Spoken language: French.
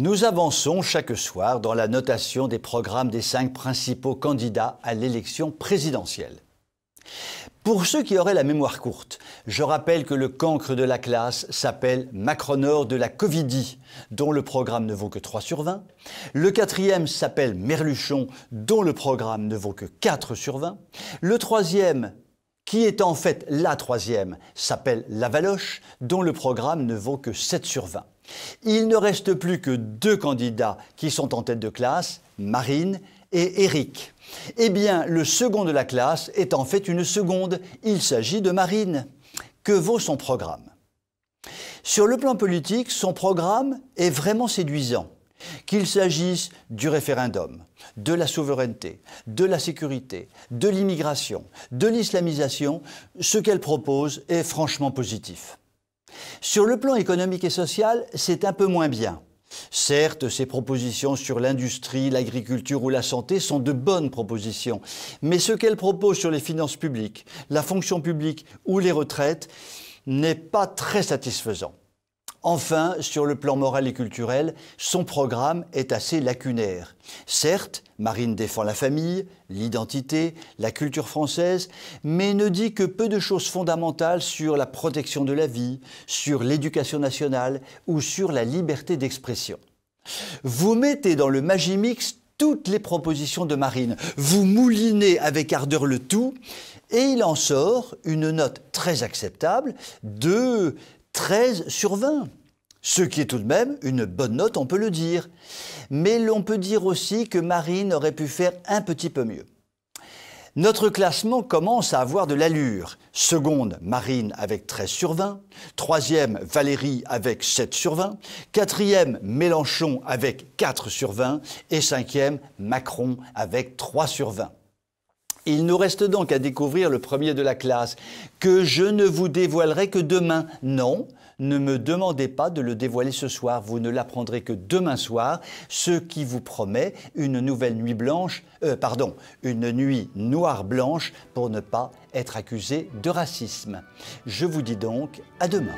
Nous avançons chaque soir dans la notation des programmes des 5 principaux candidats à l'élection présidentielle. Pour ceux qui auraient la mémoire courte, je rappelle que le cancre de la classe s'appelle Macronor de la Covidie, dont le programme ne vaut que 3 sur 20. Le 4e s'appelle Merluchon, dont le programme ne vaut que 4 sur 20. Le 3e, qui est en fait la 3e, s'appelle Lavaloche, dont le programme ne vaut que 7 sur 20. Il ne reste plus que 2 candidats qui sont en tête de classe, Marine et Éric. Eh bien, le second de la classe est en fait une seconde. Il s'agit de Marine. Que vaut son programme? Sur le plan politique, son programme est vraiment séduisant. Qu'il s'agisse du référendum, de la souveraineté, de la sécurité, de l'immigration, de l'islamisation, ce qu'elle propose est franchement positif. Sur le plan économique et social, c'est un peu moins bien. Certes, ses propositions sur l'industrie, l'agriculture ou la santé sont de bonnes propositions, mais ce qu'elle propose sur les finances publiques, la fonction publique ou les retraites n'est pas très satisfaisant. Enfin, sur le plan moral et culturel, son programme est assez lacunaire. Certes, Marine défend la famille, l'identité, la culture française, mais ne dit que peu de choses fondamentales sur la protection de la vie, sur l'éducation nationale ou sur la liberté d'expression. Vous mettez dans le Magimix toutes les propositions de Marine, vous moulinez avec ardeur le tout, et il en sort une note très acceptable de 13 sur 20. Ce qui est tout de même une bonne note, on peut le dire. Mais l'on peut dire aussi que Marine aurait pu faire un petit peu mieux. Notre classement commence à avoir de l'allure. Seconde, Marine avec 13 sur 20. Troisième, Valérie avec 7 sur 20. Quatrième, Mélenchon avec 4 sur 20. Et cinquième, Macron avec 3 sur 20. Il nous reste donc à découvrir le premier de la classe, que je ne vous dévoilerai que demain. Non, ne me demandez pas de le dévoiler ce soir, vous ne l'apprendrez que demain soir, ce qui vous promet une nouvelle nuit blanche, une nuit noire-blanche pour ne pas être accusé de racisme. Je vous dis donc à demain.